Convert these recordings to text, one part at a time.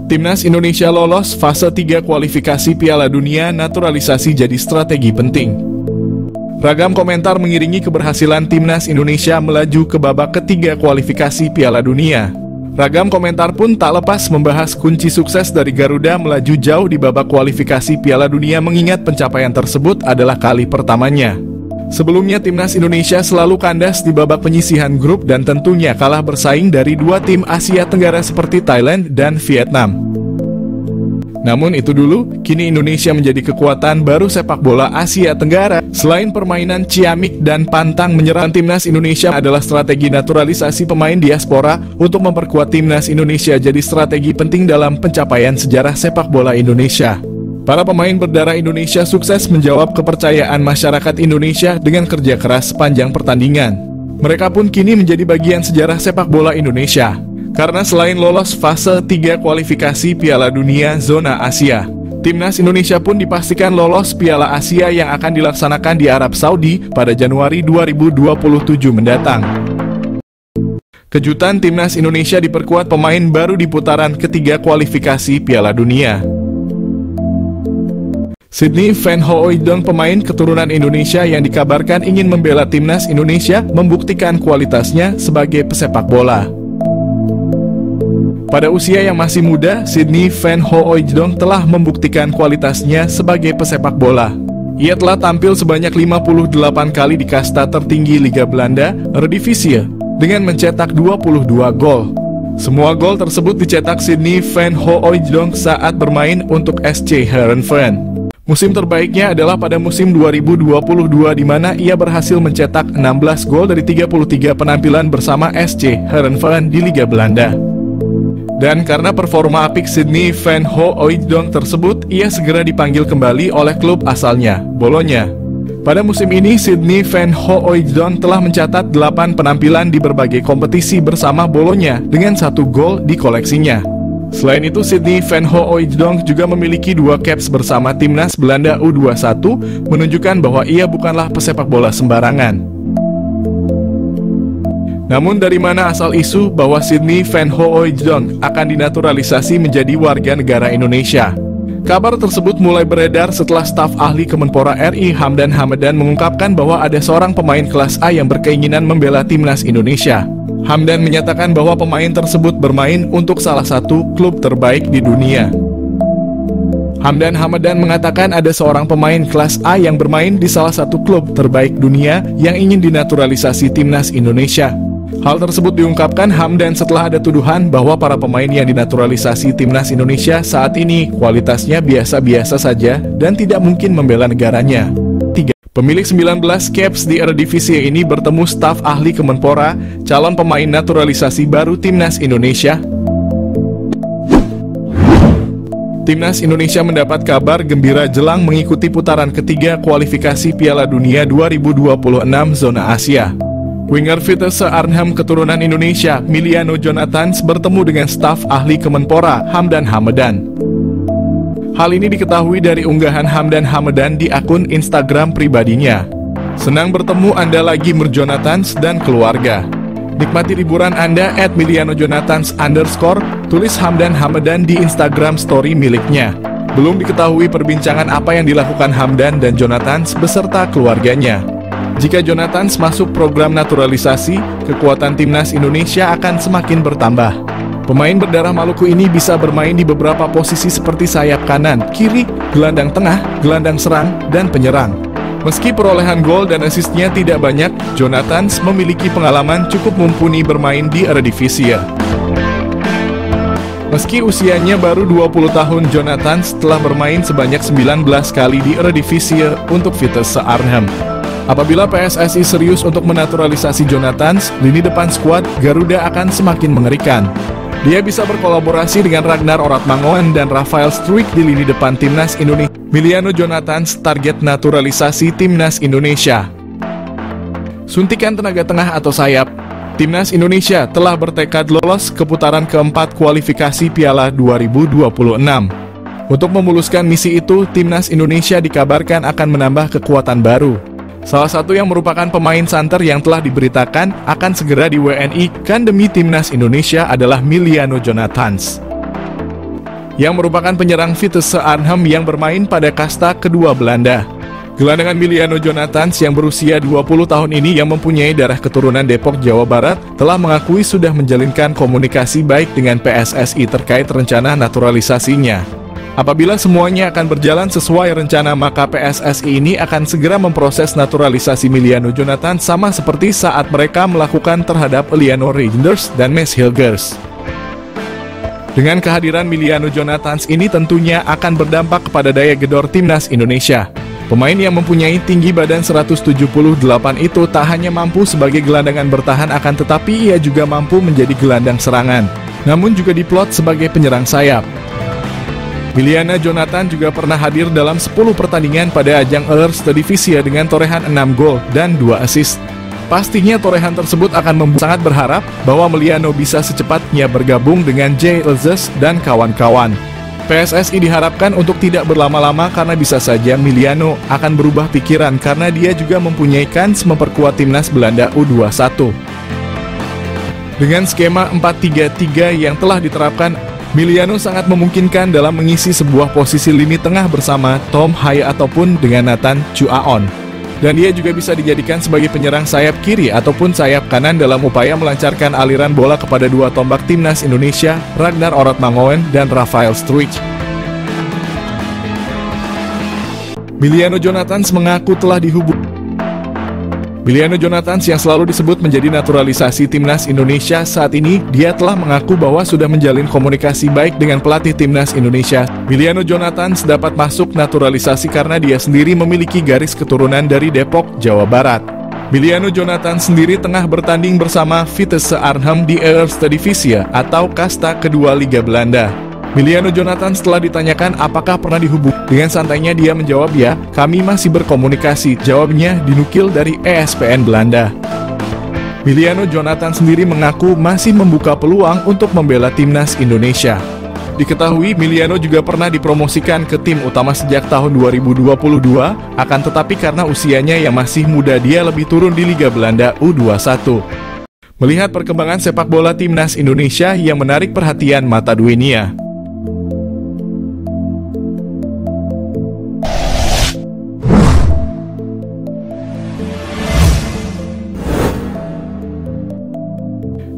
Timnas Indonesia lolos fase 3 kualifikasi Piala Dunia, naturalisasi jadi strategi penting. Ragam komentar mengiringi keberhasilan Timnas Indonesia melaju ke babak ketiga kualifikasi Piala Dunia. Ragam komentar pun tak lepas membahas kunci sukses dari Garuda melaju jauh di babak kualifikasi Piala Dunia, mengingat pencapaian tersebut adalah kali pertamanya. Sebelumnya Timnas Indonesia selalu kandas di babak penyisihan grup dan tentunya kalah bersaing dari dua tim Asia Tenggara seperti Thailand dan Vietnam. Namun itu dulu, kini Indonesia menjadi kekuatan baru sepak bola Asia Tenggara. Selain permainan ciamik dan pantang menyerang, Timnas Indonesia adalah strategi naturalisasi pemain diaspora untuk memperkuat Timnas Indonesia jadi strategi penting dalam pencapaian sejarah sepak bola Indonesia. Para pemain berdarah Indonesia sukses menjawab kepercayaan masyarakat Indonesia dengan kerja keras sepanjang pertandingan. Mereka pun kini menjadi bagian sejarah sepak bola Indonesia. Karena selain lolos fase 3 kualifikasi Piala Dunia zona Asia, Timnas Indonesia pun dipastikan lolos Piala Asia yang akan dilaksanakan di Arab Saudi pada Januari 2027 mendatang. Kejutan Timnas Indonesia diperkuat pemain baru di putaran ketiga kualifikasi Piala Dunia. Sydney Van Hooijdonk, pemain keturunan Indonesia yang dikabarkan ingin membela Timnas Indonesia, membuktikan kualitasnya sebagai pesepak bola. Pada usia yang masih muda, Sydney Van Hooijdonk telah membuktikan kualitasnya sebagai pesepak bola. Ia telah tampil sebanyak 58 kali di kasta tertinggi Liga Belanda, Eredivisie, dengan mencetak 22 gol. Semua gol tersebut dicetak Sydney Van Hooijdonk saat bermain untuk SC Heerenveen. Musim terbaiknya adalah pada musim 2022 di mana ia berhasil mencetak 16 gol dari 33 penampilan bersama SC Heerenveen di Liga Belanda. Dan karena performa apik Sydney Van Hooijdonk tersebut, ia segera dipanggil kembali oleh klub asalnya, Bologna. Pada musim ini, Sydney Van Hooijdonk telah mencatat 8 penampilan di berbagai kompetisi bersama Bologna dengan 1 gol di koleksinya. Selain itu, Sydney Van Hooijdonk juga memiliki 2 caps bersama Timnas Belanda U21, menunjukkan bahwa ia bukanlah pesepak bola sembarangan. Namun dari mana asal isu bahwa Sydney Van Hooijdonk akan dinaturalisasi menjadi warga negara Indonesia? Kabar tersebut mulai beredar setelah staf ahli Kemenpora RI Hamdan Hamadan mengungkapkan bahwa ada seorang pemain kelas A yang berkeinginan membela Timnas Indonesia. Hamdan menyatakan bahwa pemain tersebut bermain untuk salah satu klub terbaik di dunia. Hamdan Hamadan mengatakan ada seorang pemain kelas A yang bermain di salah satu klub terbaik dunia yang ingin dinaturalisasi Timnas Indonesia. Hal tersebut diungkapkan Hamdan setelah ada tuduhan bahwa para pemain yang dinaturalisasi Timnas Indonesia saat ini kualitasnya biasa-biasa saja dan tidak mungkin membela negaranya. Pemilik 19 caps di Eredivisie ini bertemu staf ahli Kemenpora, calon pemain naturalisasi baru Timnas Indonesia. Timnas Indonesia mendapat kabar gembira jelang mengikuti putaran ketiga kualifikasi Piala Dunia 2026 zona Asia. Winger Vitesse Arnhem keturunan Indonesia, Miliano Jonathans, bertemu dengan staf ahli Kemenpora, Hamdan Hamadan. Hal ini diketahui dari unggahan Hamdan Hamadan di akun Instagram pribadinya. Senang bertemu Anda lagi Jonathans dan keluarga. Nikmati liburan Anda @milianojonathans_, tulis Hamdan Hamadan di Instagram story miliknya. Belum diketahui perbincangan apa yang dilakukan Hamdan dan Jonathans beserta keluarganya. Jika Jonathans masuk program naturalisasi, kekuatan Timnas Indonesia akan semakin bertambah. Pemain berdarah Maluku ini bisa bermain di beberapa posisi seperti sayap kanan, kiri, gelandang tengah, gelandang serang, dan penyerang. Meski perolehan gol dan asisnya tidak banyak, Jonathans memiliki pengalaman cukup mumpuni bermain di Eredivisie. Meski usianya baru 20 tahun, Jonathans telah bermain sebanyak 19 kali di Eredivisie untuk Vitesse Arnhem. Apabila PSSI serius untuk menaturalisasi Jonathans, lini depan skuad Garuda akan semakin mengerikan. Dia bisa berkolaborasi dengan Ragnar Oratmangoen dan Rafael Struijk di lini depan Timnas Indonesia. Miliano Jonathans target naturalisasi Timnas Indonesia. Suntikan tenaga tengah atau sayap. Timnas Indonesia telah bertekad lolos ke putaran keempat kualifikasi Piala 2026. Untuk memuluskan misi itu, Timnas Indonesia dikabarkan akan menambah kekuatan baru. Salah satu yang merupakan pemain santer yang telah diberitakan akan segera di WNI kan demi Timnas Indonesia adalah Miliano Jonathans. yang merupakan penyerang Vitesse Arnhem yang bermain pada kasta kedua Belanda. Gelandangan Miliano Jonathans yang berusia 20 tahun ini yang mempunyai darah keturunan Depok, Jawa Barat, telah mengakui sudah menjalinkan komunikasi baik dengan PSSI terkait rencana naturalisasinya. Apabila semuanya akan berjalan sesuai rencana, maka PSSI ini akan segera memproses naturalisasi Miliano Jonathans sama seperti saat mereka melakukan terhadap Eleanor Reijnders dan Mads Hilgers. Dengan kehadiran Miliano Jonathans ini tentunya akan berdampak kepada daya gedor timnas Indonesia. Pemain yang mempunyai tinggi badan 178 itu tak hanya mampu sebagai gelandangan bertahan, akan tetapi ia juga mampu menjadi gelandang serangan, namun juga diplot sebagai penyerang sayap. Miliano Jonathans juga pernah hadir dalam 10 pertandingan pada ajang Eredivisie dengan torehan 6 gol dan 2 assist. Pastinya torehan tersebut akan membuat sangat berharap bahwa Miliano bisa secepatnya bergabung dengan Jay Elzes dan kawan-kawan. PSSI diharapkan untuk tidak berlama-lama karena bisa saja Miliano akan berubah pikiran karena dia juga mempunyai kans memperkuat timnas Belanda U21. Dengan skema 4-3-3 yang telah diterapkan, Miliano sangat memungkinkan dalam mengisi sebuah posisi lini tengah bersama Tom Haye ataupun dengan Nathan Chuaon. Dan dia juga bisa dijadikan sebagai penyerang sayap kiri ataupun sayap kanan dalam upaya melancarkan aliran bola kepada dua tombak timnas Indonesia, Ragnar Orotmangoen dan Rafael Struijk. Miliano Jonathans mengaku telah dihubungi. Miliano Jonathans yang selalu disebut menjadi naturalisasi timnas Indonesia saat ini, dia telah mengaku bahwa sudah menjalin komunikasi baik dengan pelatih timnas Indonesia. Miliano Jonathans dapat masuk naturalisasi karena dia sendiri memiliki garis keturunan dari Depok, Jawa Barat. Miliano Jonathans sendiri tengah bertanding bersama Vitesse Arnhem di Eredivisie atau kasta kedua Liga Belanda. Miliano Jonathans setelah ditanyakan apakah pernah dihubungi, dengan santainya dia menjawab, "Ya, kami masih berkomunikasi." Jawabnya dinukil dari ESPN Belanda. Miliano Jonathans sendiri mengaku masih membuka peluang untuk membela timnas Indonesia. Diketahui Miliano juga pernah dipromosikan ke tim utama sejak tahun 2022, akan tetapi karena usianya yang masih muda dia lebih turun di Liga Belanda U21. Melihat perkembangan sepak bola timnas Indonesia yang menarik perhatian mata dunia.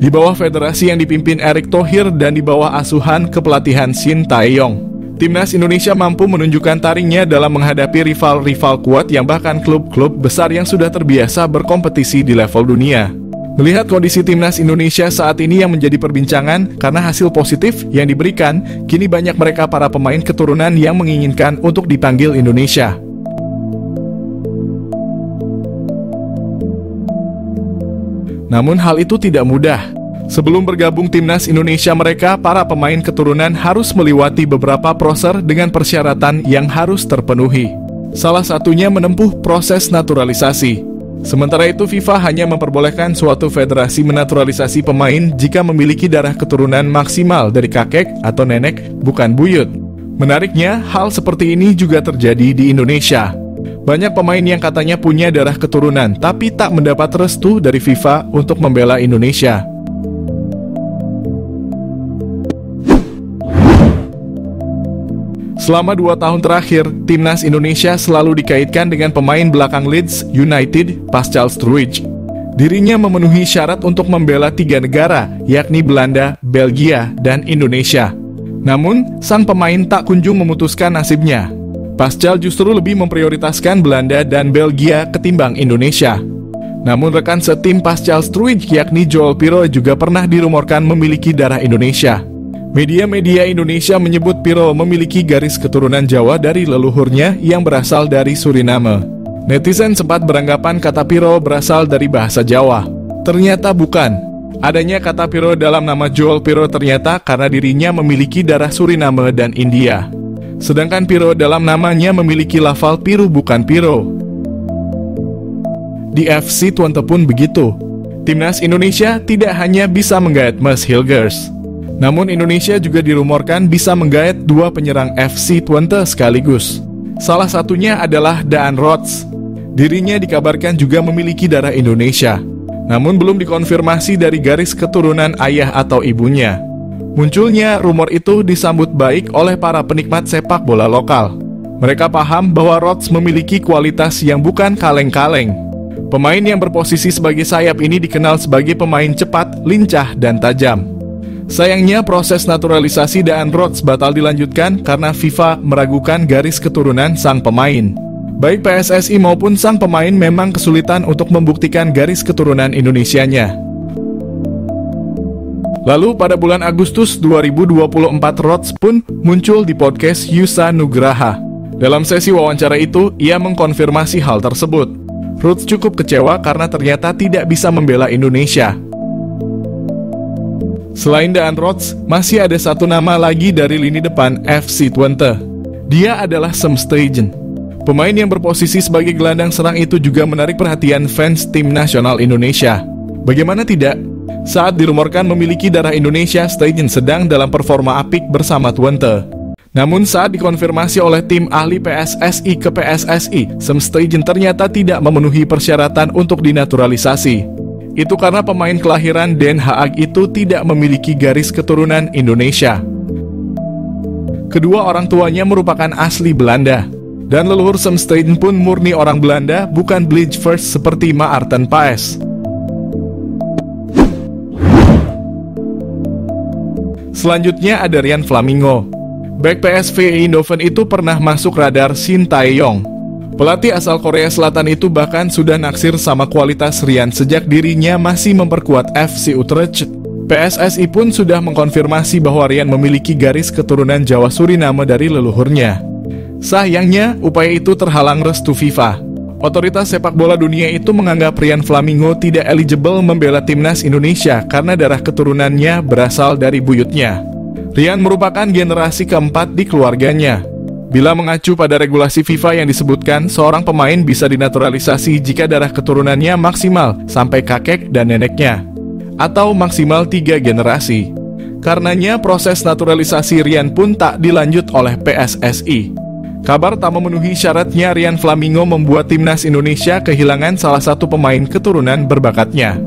Di bawah federasi yang dipimpin Erick Thohir dan di bawah asuhan kepelatihan Shin Tae-yong, timnas Indonesia mampu menunjukkan taringnya dalam menghadapi rival-rival kuat yang bahkan klub-klub besar yang sudah terbiasa berkompetisi di level dunia. Melihat kondisi timnas Indonesia saat ini yang menjadi perbincangan karena hasil positif yang diberikan, kini banyak mereka para pemain keturunan yang menginginkan untuk dipanggil Indonesia. Namun hal itu tidak mudah. Sebelum bergabung timnas Indonesia mereka, para pemain keturunan harus melewati beberapa proses dengan persyaratan yang harus terpenuhi. Salah satunya menempuh proses naturalisasi. Sementara itu FIFA hanya memperbolehkan suatu federasi menaturalisasi pemain jika memiliki darah keturunan maksimal dari kakek atau nenek, bukan buyut. Menariknya, hal seperti ini juga terjadi di Indonesia. Banyak pemain yang katanya punya darah keturunan, tapi tak mendapat restu dari FIFA untuk membela Indonesia. Selama 2 tahun terakhir, timnas Indonesia selalu dikaitkan dengan pemain belakang Leeds United, Pascal Struijk. Dirinya memenuhi syarat untuk membela 3 negara, yakni Belanda, Belgia, dan Indonesia. Namun, sang pemain tak kunjung memutuskan nasibnya. Pascal justru lebih memprioritaskan Belanda dan Belgia ketimbang Indonesia. Namun rekan setim Pascal Struijk yakni Joel Piroe juga pernah dirumorkan memiliki darah Indonesia. Media-media Indonesia menyebut Piroe memiliki garis keturunan Jawa dari leluhurnya yang berasal dari Suriname. Netizen sempat beranggapan kata Piroe berasal dari bahasa Jawa. Ternyata bukan. Adanya kata Piroe dalam nama Joel Piroe ternyata karena dirinya memiliki darah Suriname dan India. Sedangkan Piroe dalam namanya memiliki lafal Piru bukan Piro. Di FC Twente pun begitu. Timnas Indonesia tidak hanya bisa menggait Mads Hilgers, namun Indonesia juga dirumorkan bisa menggait 2 penyerang FC Twente sekaligus. Salah satunya adalah Daan Rots. Dirinya dikabarkan juga memiliki darah Indonesia, namun belum dikonfirmasi dari garis keturunan ayah atau ibunya. Munculnya rumor itu disambut baik oleh para penikmat sepak bola lokal. Mereka paham bahwa Rodgers memiliki kualitas yang bukan kaleng-kaleng. Pemain yang berposisi sebagai sayap ini dikenal sebagai pemain cepat, lincah, dan tajam. Sayangnya proses naturalisasi Daan Rodgers batal dilanjutkan karena FIFA meragukan garis keturunan sang pemain. Baik PSSI maupun sang pemain memang kesulitan untuk membuktikan garis keturunan Indonesianya. Lalu pada bulan Agustus 2024 Rodgers pun muncul di podcast Yusa Nugraha. Dalam sesi wawancara itu, ia mengkonfirmasi hal tersebut. Rodgers cukup kecewa karena ternyata tidak bisa membela Indonesia. Selain Daan Rodgers, masih ada satu nama lagi dari lini depan FC Twente. Dia adalah Sam Stegen. Pemain yang berposisi sebagai gelandang serang itu juga menarik perhatian fans tim nasional Indonesia. Bagaimana tidak? Saat dirumorkan memiliki darah Indonesia, Stegen sedang dalam performa apik bersama Twente. Namun saat dikonfirmasi oleh tim ahli PSSI ke PSSI, Sam Stegen ternyata tidak memenuhi persyaratan untuk dinaturalisasi. Itu karena pemain kelahiran Den Haag itu tidak memiliki garis keturunan Indonesia. Kedua orang tuanya merupakan asli Belanda. Dan leluhur Sam Stegen pun murni orang Belanda, bukan Bleachfurs seperti Maarten Paes. Selanjutnya ada Rian Flamingo. Bek PSV Eindhoven itu pernah masuk radar Shin Tae-yong. Pelatih asal Korea Selatan itu bahkan sudah naksir sama kualitas Rian sejak dirinya masih memperkuat FC Utrecht. PSSI pun sudah mengkonfirmasi bahwa Rian memiliki garis keturunan Jawa Suriname dari leluhurnya. Sayangnya, upaya itu terhalang restu FIFA. Otoritas sepak bola dunia itu menganggap Rian Flamingo tidak eligible membela timnas Indonesia karena darah keturunannya berasal dari buyutnya. Rian merupakan generasi keempat di keluarganya. Bila mengacu pada regulasi FIFA yang disebutkan, seorang pemain bisa dinaturalisasi jika darah keturunannya maksimal sampai kakek dan neneknya, atau maksimal 3 generasi. Karenanya proses naturalisasi Rian pun tak dilanjut oleh PSSI. Kabar tak memenuhi syaratnya Rian Flamingo membuat timnas Indonesia kehilangan salah satu pemain keturunan berbakatnya.